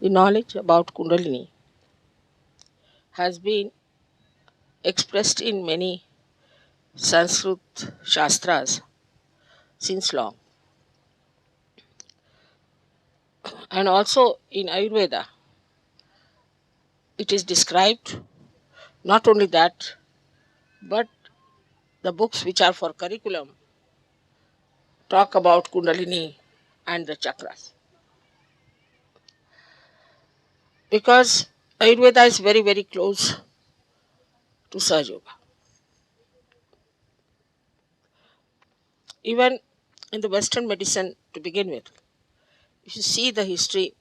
The knowledge about Kundalini has been expressed in many Sanskrit Shastras since long, and also in Ayurveda. It is described. Not only that, but the books which are for curriculum talk about Kundalini and the chakras. Because Ayurveda is very, very close to Sahaja Yoga. Even in the Western medicine to begin with, if you see the history,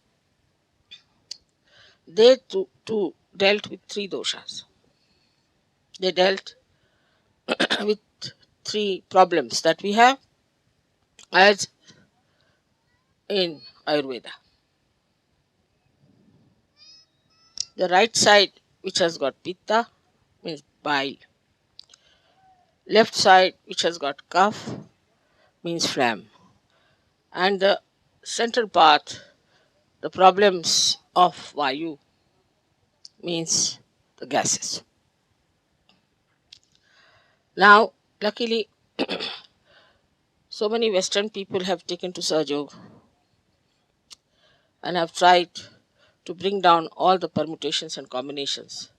they too dealt with three doshas. They dealt with three problems that we have as in Ayurveda. The right side, which has got pitta, means bile. Left side, which has got kapha, means phlegm. And the central part, the problems of vayu, means the gases. Now, luckily, so many Western people have taken to Sahaja Yoga and have tried to bring down all the permutations and combinations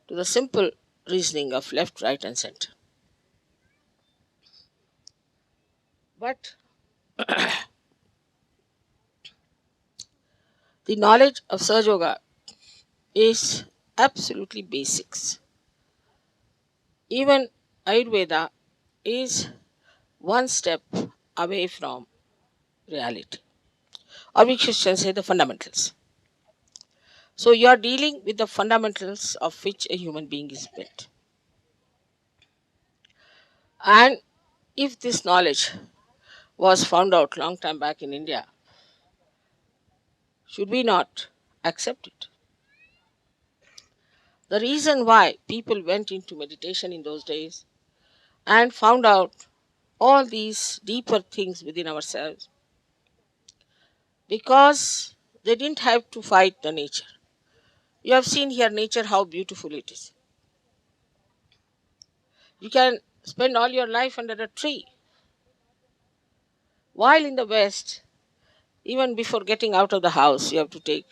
to the simple reasoning of left, right, and center. But the knowledge of Sahaja Yoga is absolutely basics. Even Ayurveda is one step away from reality, or we should say the fundamentals. So you are dealing with the fundamentals of which a human being is built. And if this knowledge was found out long time back in India, should we not accept it? The reason why people went into meditation in those days and found out all these deeper things within ourselves, because they didn't have to fight the nature. You have seen here nature, how beautiful it is. You can spend all your life under a tree. While in the West, even before getting out of the house, you have to take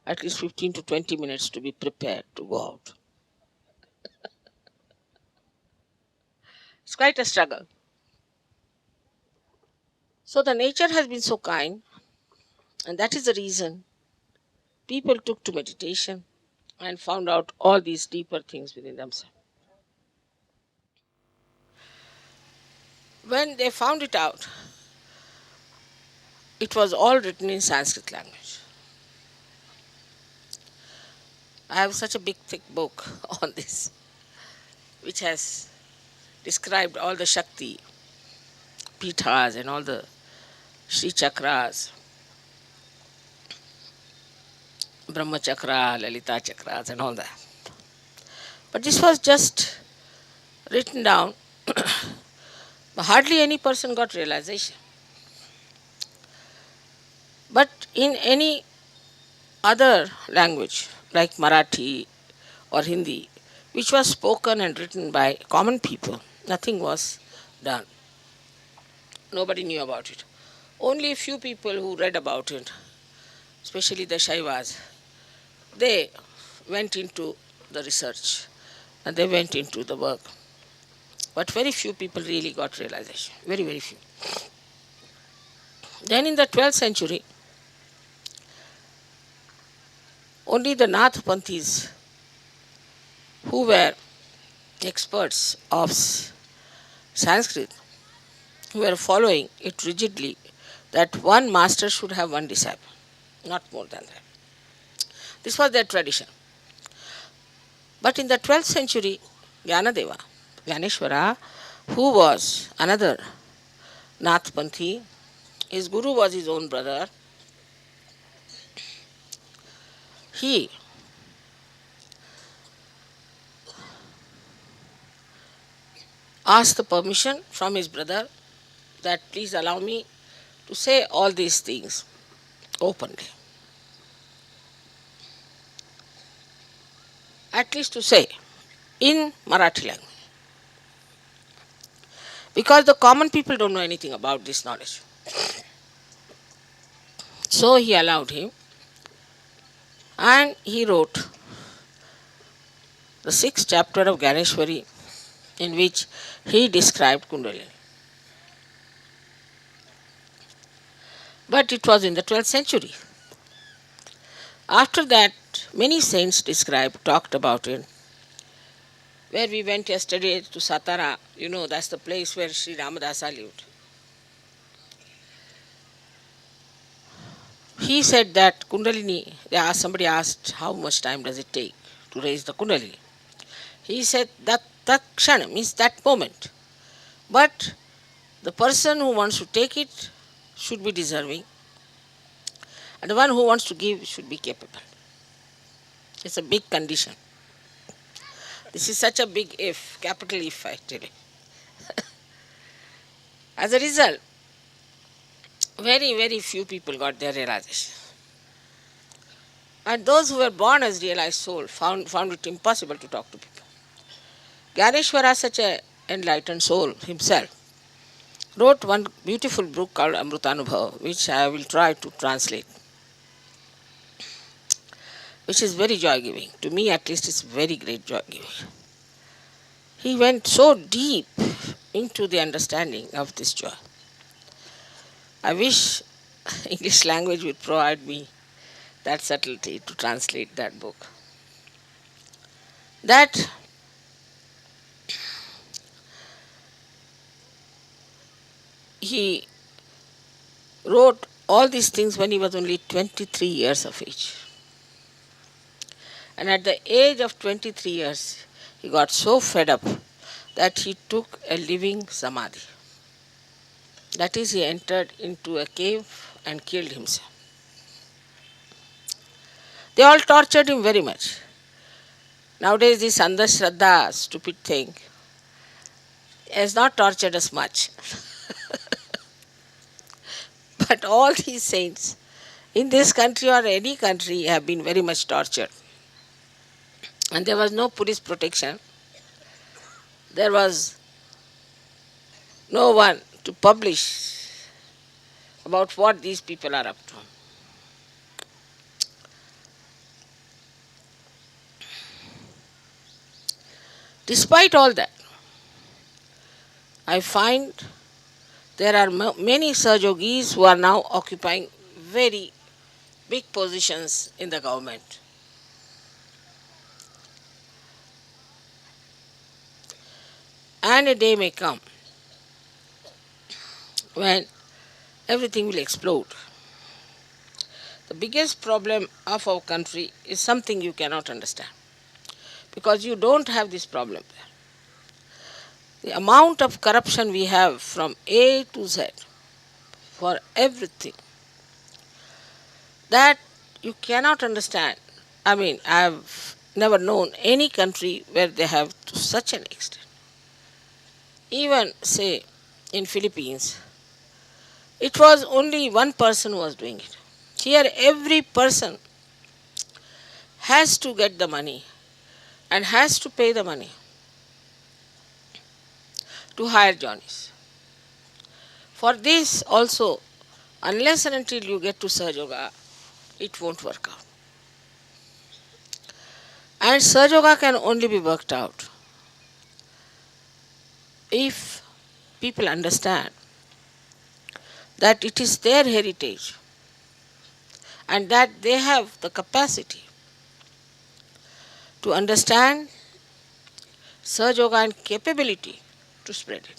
at least 15 to 20 minutes to be prepared to go out. It's quite a struggle. So the nature has been so kind, and that is the reason people took to meditation and found out all these deeper things within themselves. When they found it out, it was all written in Sanskrit language. I have such a big thick book on this, which has described all the Shakti Pithas and all the Sri Chakras, Brahma Chakra, Lalita Chakras, and all that. But this was just written down, but hardly any person got realization. But in any other language, like Marathi or Hindi, which was spoken and written by common people, nothing was done. Nobody knew about it. Only a few people who read about it, especially the Shaivas, they went into the research and they went into the work. But very few people really got realization. Very, very few. Then in the 12th century, only the Nath Panthis, who were experts of Sanskrit, who were following it rigidly, that one master should have one disciple, not more than that. This was their tradition. But in the 12th century, Jnanadeva, Jnaneshwara, who was another Nath Panthi, his guru was his own brother, he asked the permission from his brother that please allow me to say all these things openly. at least to say, in Marathi language. Because the common people don't know anything about this knowledge. So he allowed him, and he wrote the sixth chapter of Ganeshwari, in which he described Kundalini. But it was in the 12th century. After that, many saints talked about it. Where we went yesterday to Satara, that's the place where Sri Ramadasa lived. He said that Kundalini, somebody asked how much time does it take to raise the Kundalini. He said that kshana means that moment. But the person who wants to take it should be deserving, and the one who wants to give should be capable. It's a big condition. This is such a big if, capital if, I tell you. As a result, very, very few people got their realization. And those who were born as realized soul found it impossible to talk to people. Ganeshwara, such an enlightened soul himself, wrote one beautiful book called Amrutanubhava, which I will try to translate, which is very joy-giving. To me, at least, it's very great joy-giving. He went so deep into the understanding of this joy. I wish English language would provide me that subtlety to translate that book. That he wrote all these things when he was only 23 years of age. And at the age of 23 years, he got so fed up that he took a living samadhi. That is, he entered into a cave and killed himself. They all tortured him very much. Nowadays, this Andhashraddha, stupid thing, has not tortured us much. But all these saints in this country or any country have been very much tortured. And there was no police protection. There was no one to publish about what these people are up to. Despite all that, I find there are many Sahajogis who are now occupying very big positions in the government. And a day may come when everything will explode. The biggest problem of our country is something you cannot understand, because you don't have this problem there. The amount of corruption we have from A to Z for everything, that you cannot understand. I mean, I have never known any country where they have to such an extent. Even, say, in Philippines, it was only one person who was doing it. Here, every person has to get the money and has to pay the money to hire Johnnies. For this also, unless and until you get to Sahaja Yoga, it won't work out. And Sahaja Yoga can only be worked out if people understand that it is their heritage and that they have the capacity to understand Sahaja Yoga and capability to spread it.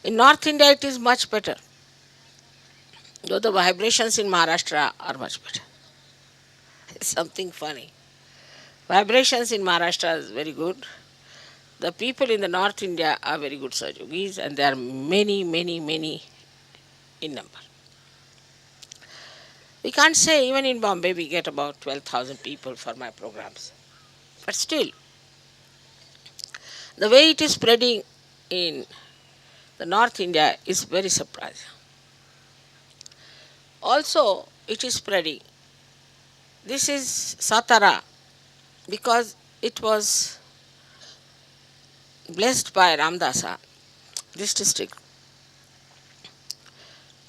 In North India, it is much better, though the vibrations in Maharashtra are much better. It's something funny. Vibrations in Maharashtra is very good. The people in the North India are very good Sahaja Yogis, and there are many, many, many in number. We can't say, even in Bombay we get about 12,000 people for my programs. But still, the way it is spreading in the North India is very surprising. Also, it is spreading. This is Satara, because it was blessed by Ramdasa, this district.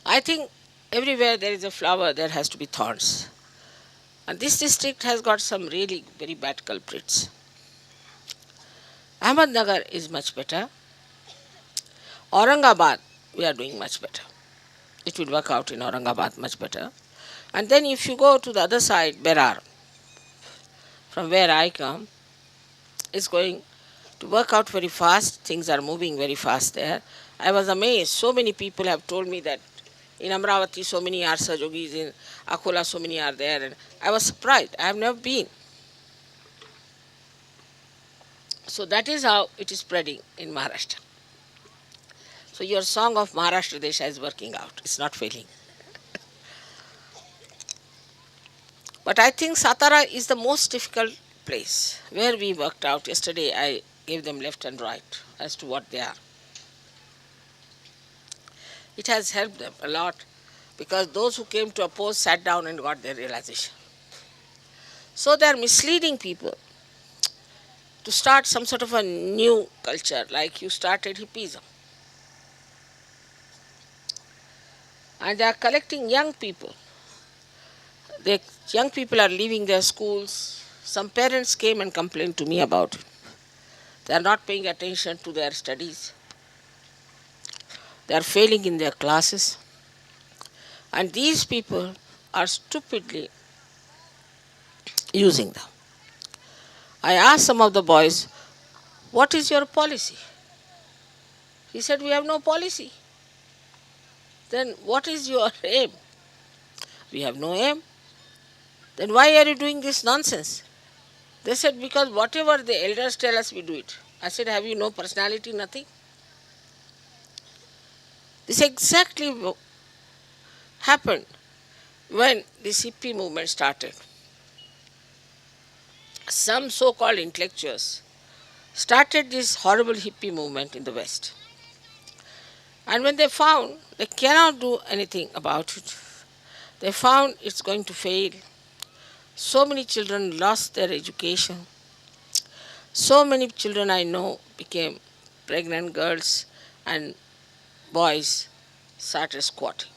I think everywhere there is a flower, there has to be thorns. And this district has got some really very bad culprits. Ahmednagar is much better. Aurangabad, we are doing much better. It will work out in Aurangabad much better. And then if you go to the other side, Berar, from where I come, it's going to work out very fast. Things are moving very fast there. I was amazed. So many people have told me that in Amravati so many are Sajogis, in Akola so many are there. And I was surprised. I have never been. So that is how it is spreading in Maharashtra. So your song of Maharashtra Desha is working out. It's not failing. But I think Satara is the most difficult place where we worked out. Yesterday I gave them left and right as to what they are. It has helped them a lot because those who came to oppose sat down and got their realization. So they are misleading people to start some sort of a new culture, like you started hippism. And they are collecting young people. The young people are leaving their schools. Some parents came and complained to me about it. They are not paying attention to their studies. They are failing in their classes. And these people are stupidly using them. I asked some of the boys, what is your policy? He said, we have no policy. Then what is your aim? We have no aim. Then why are you doing this nonsense? They said, because whatever the elders tell us, we do it. I said, have you no personality? Nothing. This exactly happened when this hippie movement started. Some so-called intellectuals started this horrible hippie movement in the West. And when they found they cannot do anything about it, they found it's going to fail. So many children lost their education. So many children I know became pregnant girls and boys started squatting.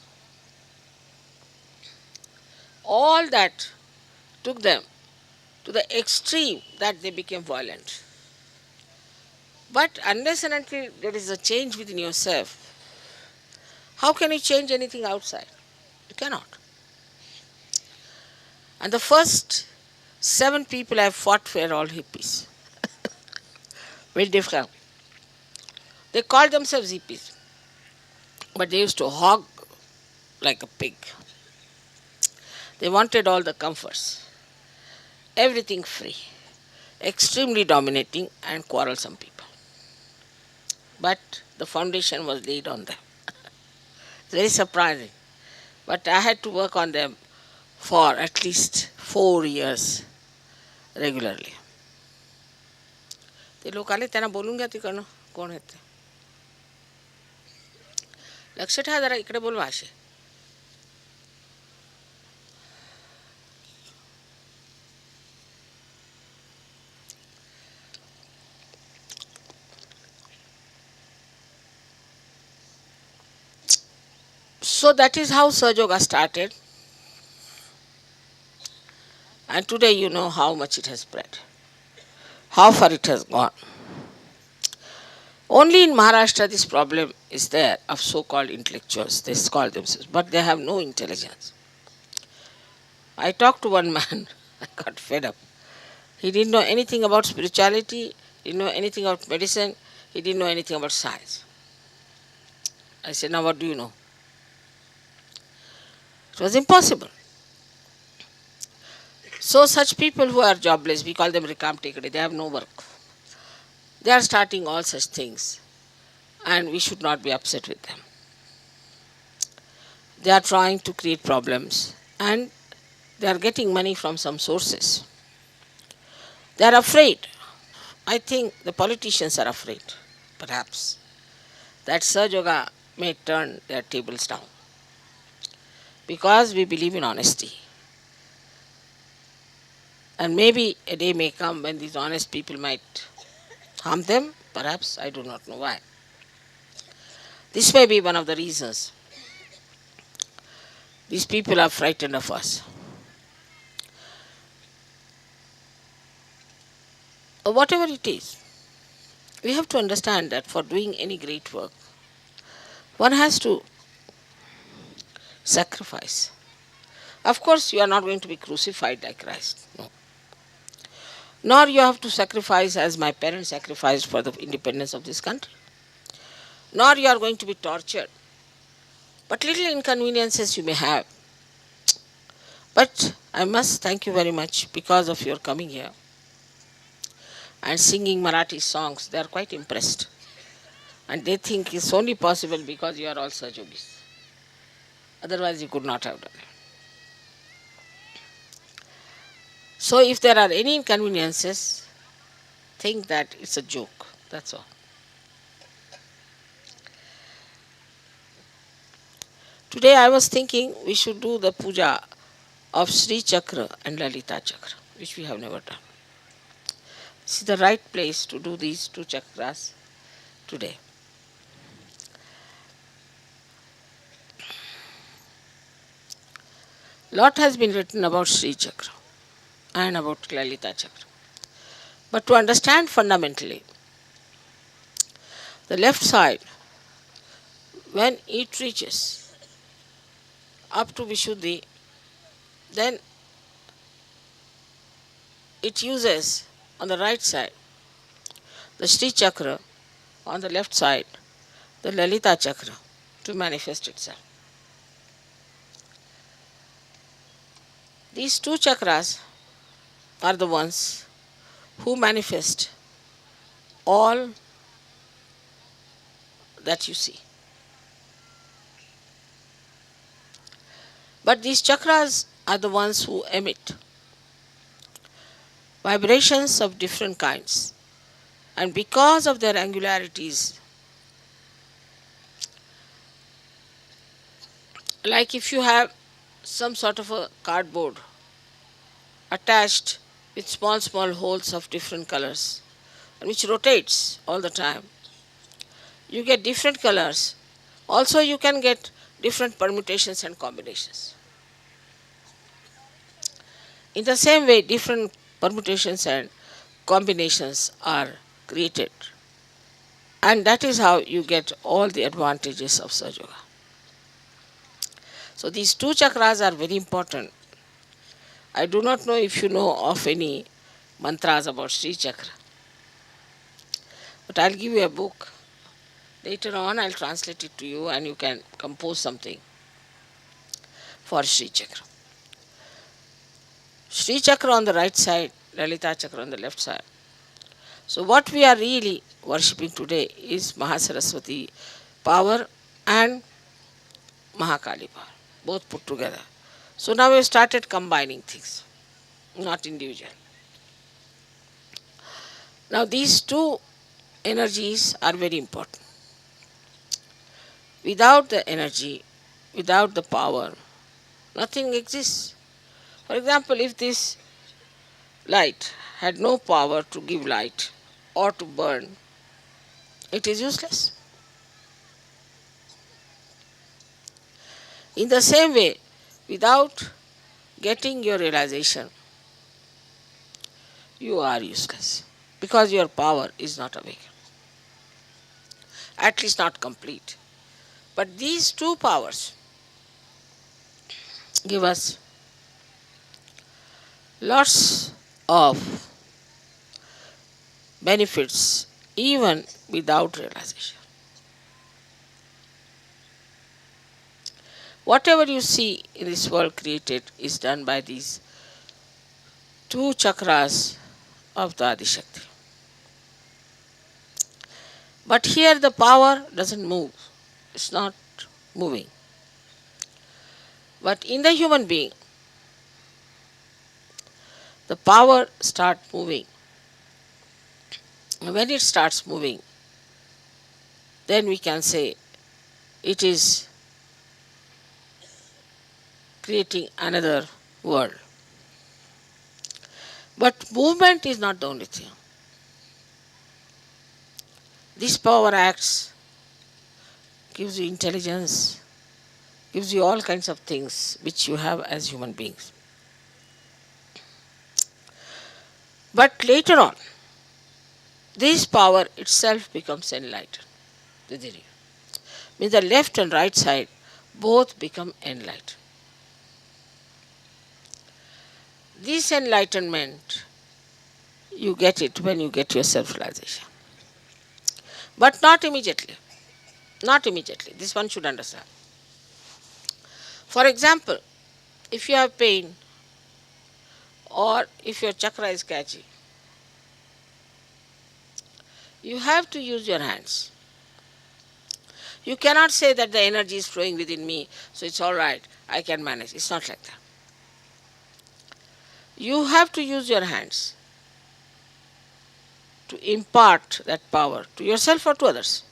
All that took them to the extreme that they became violent. But unless and until there is a change within yourself, how can you change anything outside? You cannot. And the first 7 people I fought were all hippies. Very different. They called themselves hippies, but they used to hog like a pig. They wanted all the comforts, everything free, extremely dominating and quarrelsome people. But the foundation was laid on them. It's very surprising. But I had to work on them for at least 4 years regularly. ते लोक आले त्यांना बोलून घ्या तिकडनं कोण आहेत ते. लक्ष ठेवा जरा इकडे बोलवा असे. So that is how Sahaja Yoga started. And today you know how much it has spread, how far it has gone. Only in Maharashtra this problem is there of so-called intellectuals. They call themselves, but they have no intelligence. I talked to one man, I got fed up. He didn't know anything about spirituality, he didn't know anything about medicine, he didn't know anything about science. I said, now what do you know? It was impossible. So such people who are jobless, we call them Rikam Tekade, they have no work. They are starting all such things and we should not be upset with them. They are trying to create problems and they are getting money from some sources. They are afraid. I think the politicians are afraid, perhaps, that Sahaja Yoga may turn their tables down. Because we believe in honesty. And maybe a day may come when these honest people might harm them. Perhaps, I do not know why. This may be one of the reasons these people are frightened of us. Or whatever it is, we have to understand that for doing any great work, one has to sacrifice. Of course, you are not going to be crucified like Christ. No. Nor you have to sacrifice as my parents sacrificed for the independence of this country. Nor you are going to be tortured. But little inconveniences you may have. But I must thank you very much because of your coming here and singing Marathi songs. They are quite impressed. And they think it's only possible because you are all Saj Yogis. Otherwise you could not have done it. So if there are any inconveniences, think that it's a joke. That's all. Today I was thinking we should do the puja of Sri Chakra and Lalita Chakra, which we have never done. This is the right place to do these two chakras today. Lot has been written about Sri Chakra and about Lalita Chakra. But to understand fundamentally, the left side, when it reaches up to Vishuddhi, then it uses on the right side the Sri Chakra, on the left side the Lalita Chakra to manifest itself. These two chakras are the ones who manifest all that you see. But these chakras are the ones who emit vibrations of different kinds. And because of their angularities, like if you have some sort of a cardboard attached with small holes of different colors, and which rotates all the time, you get different colors. Also you can get different permutations and combinations. In the same way, different permutations and combinations are created. And that is how you get all the advantages of Sahaja Yoga. So these two chakras are very important. I do not know if you know of any mantras about Sri Chakra. But I'll give you a book. Later on I'll translate it to you and you can compose something for Sri Chakra. Sri Chakra on the right side, Lalita Chakra on the left side. So what we are really worshipping today is Mahasaraswati power and Mahakali power, both put together. So now we have started combining things, not individual. Now these two energies are very important. Without the energy, without the power, nothing exists. For example, if this light had no power to give light or to burn, it is useless. In the same way, without getting your realization, you are useless because your power is not awake, at least not complete. But these two powers give us lots of benefits even without realization. Whatever you see in this world created is done by these two chakras of the Adishakti. But here the power doesn't move. It's not moving. But in the human being, the power starts moving. When it starts moving, then we can say it is creating another world. But movement is not the only thing. This power acts, gives you intelligence, gives you all kinds of things which you have as human beings. But later on, this power itself becomes enlightened within you. Means the left and right side both become enlightened. This enlightenment, you get it when you get your self-realization. But not immediately. Not immediately. This one should understand. For example, if you have pain or if your chakra is catchy, you have to use your hands. You cannot say that the energy is flowing within me, so it's all right, I can manage. It's not like that. You have to use your hands to impart that power to yourself or to others.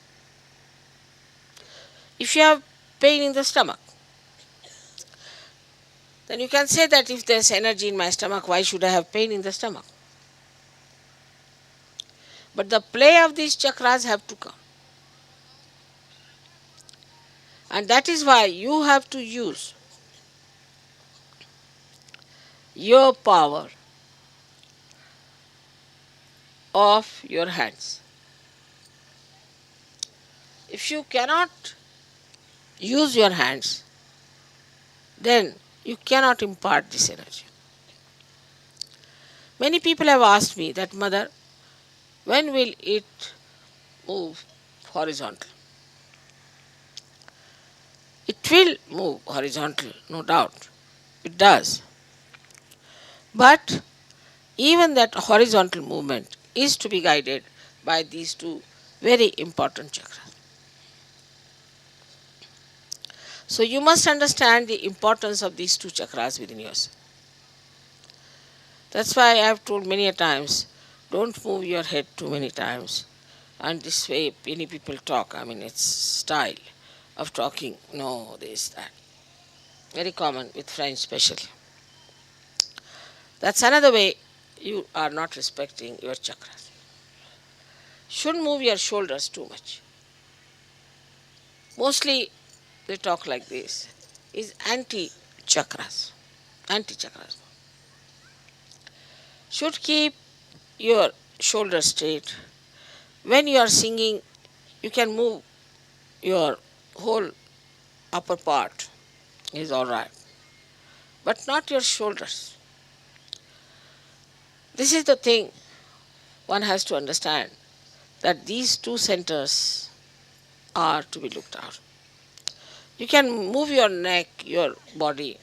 If you have pain in the stomach, then you can say that if there's energy in my stomach, why should I have pain in the stomach? But the play of these chakras have to come. And that is why you have to use your power of your hands. If you cannot use your hands, then you cannot impart this energy. Many people have asked me that, Mother, when will it move horizontal? It will move horizontal, no doubt. It does. But even that horizontal movement is to be guided by these two very important chakras. So you must understand the importance of these two chakras within yourself. That's why I have told many a times, don't move your head too many times. And this way many people talk. I mean, it's style of talking. No, this, that. Very common with French especially. That's another way you are not respecting your chakras. Shouldn't move your shoulders too much. Mostly they talk like this. Is anti-chakras. Anti-chakras. Should keep your shoulders straight. When you are singing, you can move your whole upper part. Is all right. But not your shoulders. This is the thing one has to understand, that these two centers are to be looked at. You can move your neck, your body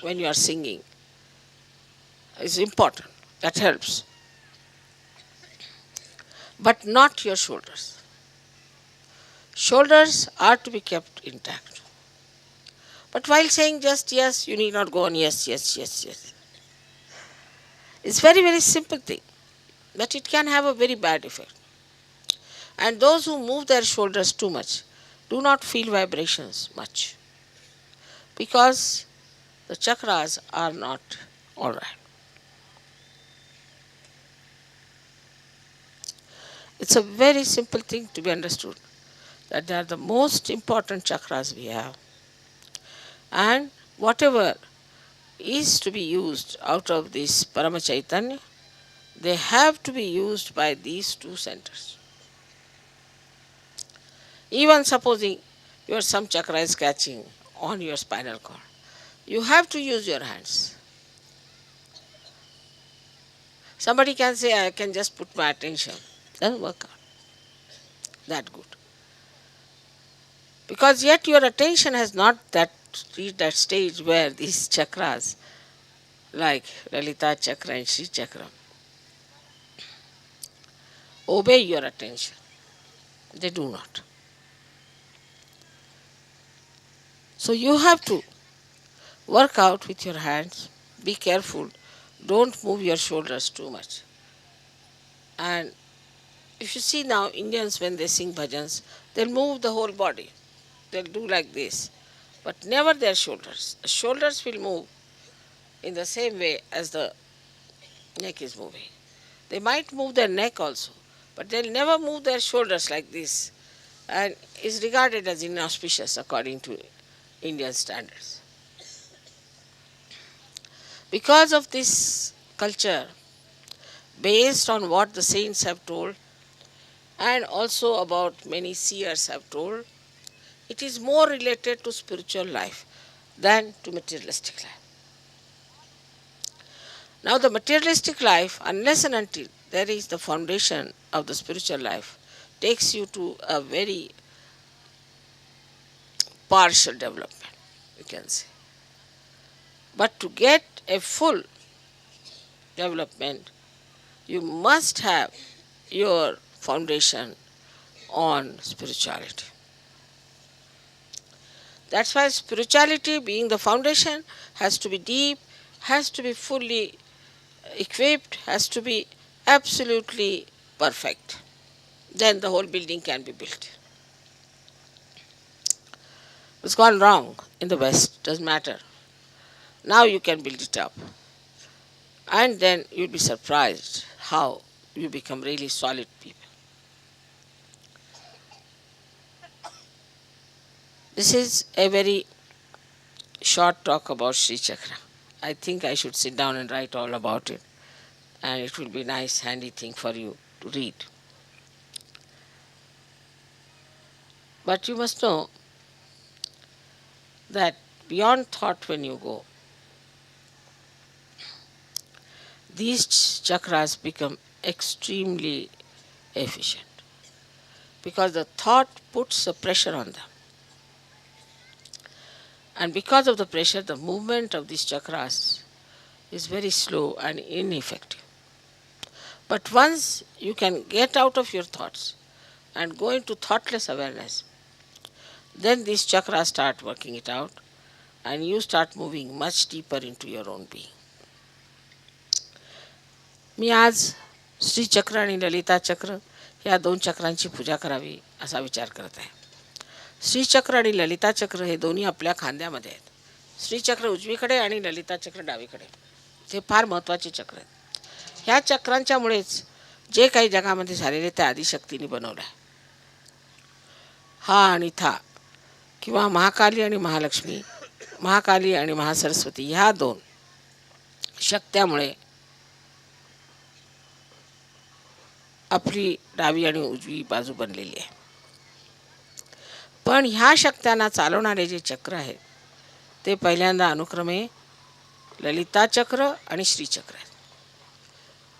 when you are singing. It's important. That helps. But not your shoulders. Shoulders are to be kept intact. But while saying just yes, you need not go on yes, yes, yes, yes. It's very, very simple thing. But it can have a very bad effect. And those who move their shoulders too much do not feel vibrations much. Because the chakras are not all right. It's a very simple thing to be understood, that they are the most important chakras we have. And whatever is to be used out of this Parama Chaitanya, they have to be used by these two centers. Even supposing your some chakra is catching on your spinal cord, you have to use your hands. Somebody can say, I can just put my attention. Doesn't work out that good. Because yet your attention has not reached that stage where these chakras, like Lalita Chakra and Sri Chakra, obey your attention. They do not. So you have to work out with your hands. Be careful. Don't move your shoulders too much. And if you see now, Indians, when they sing bhajans, they'll move the whole body. They'll do like this. But never their shoulders. The shoulders will move in the same way as the neck is moving. They might move their neck also, but they'll never move their shoulders like this, and is regarded as inauspicious according to Indian standards. Because of this culture, based on what the saints have told, and also about many seers have told, it is more related to spiritual life than to materialistic life. Now, the materialistic life, unless and until there is the foundation of the spiritual life, takes you to a very partial development, you can say. But to get a full development, you must have your foundation on spirituality. That's why spirituality, being the foundation, has to be deep, has to be fully equipped, has to be absolutely perfect. Then the whole building can be built. It's gone wrong in the West, doesn't matter. Now you can build it up. And then you'll be surprised how you become really solid people. This is a very short talk about Sri Chakra. I think I should sit down and write all about it, and it will be a nice, handy thing for you to read. But you must know that beyond thought when you go, these chakras become extremely efficient because the thought puts a pressure on them. And because of the pressure, the movement of these chakras is very slow and ineffective. But once you can get out of your thoughts and go into thoughtless awareness, then these chakras start working it out and you start moving much deeper into your own being. मी आज श्री चक्र आणि ललिता चक्र या दोन चक्रांची पूजा करावी असा विचार करत आहे. श्रीचक्र आणि ललिता चक्र हे दोन्ही आपल्या खांद्यामध्ये आहेत. श्रीचक्र उजवीकडे आणि ललिता चक्र डावीकडे. हे फार महत्त्वाचे चक्र आहेत. ह्या चक्रांच्यामुळेच जे काही जगामध्ये झालेले ते आदिशक्तीने बनवलं आहे. हा आणि था किंवा महाकाली आणि महालक्ष्मी, महाकाली आणि महासरस्वती ह्या दोन शक्त्यामुळे आपली डावी आणि उजवी बाजू बनलेली आहे. पण ह्या शक्त्यांना चालवणारे जे चक्र आहेत ते पहिल्यांदा अनुक्रमे ललिता चक्र आणि श्रीचक्र आहेत.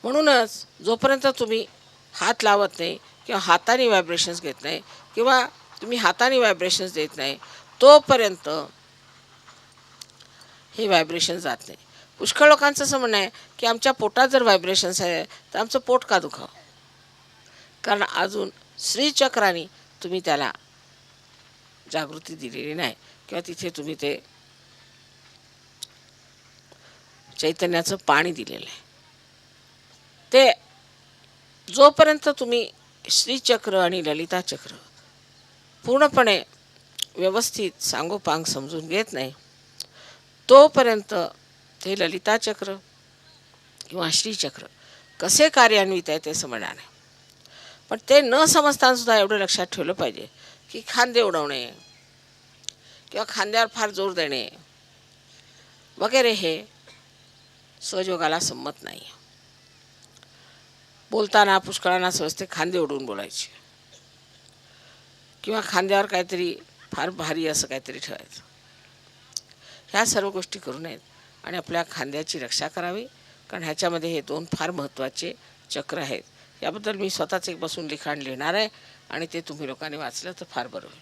म्हणूनच जोपर्यंत तुम्ही हात लावत नाही किंवा हाताने व्हायब्रेशन्स घेत नाही किंवा तुम्ही हाताने व्हायब्रेशन्स देत नाही तोपर्यंत हे व्हायब्रेशन जात नाही. पुष्कळ लोकांचं असं म्हणणं आहे की आमच्या पोटात जर व्हायब्रेशन्स आहे तर आमचं पोट का दुखावं, कारण अजून श्रीचक्राने तुम्ही त्याला जागृती दिलेली नाही किंवा तिथे तुम्ही ते चैतन्याचं पाणी दिलेलं आहे. ते जोपर्यंत तुम्ही श्रीचक्र आणि ललिता चक्र पूर्णपणे व्यवस्थित सांगोपांग समजून घेत नाही तोपर्यंत ते ललिता चक्र किंवा श्रीचक्र कसे कार्यान्वित आहे ते समजणार नाही. पण ते न समजतानासुद्धा एवढं लक्षात ठेवलं पाहिजे की खांदे उडवणे किंवा खांद्यावर फार जोर देणे वगैरे हे सहजयोगाला संमत नाही. बोलताना पुष्कळांना समजते खांदे उडवून बोलायचे किंवा खांद्यावर काहीतरी फार भारी असं काहीतरी ठेवायचं. ह्या सर्व गोष्टी करू नयेत आणि आपल्या खांद्याची रक्षा करावी, कारण ह्याच्यामध्ये हे दोन फार महत्त्वाचे चक्र आहेत. याबद्दल मी स्वतःच एक बसून लिखाण लिहिणार आहे आणि ते तुम्ही लोकांनी वाचलं तर फार बरं होईल.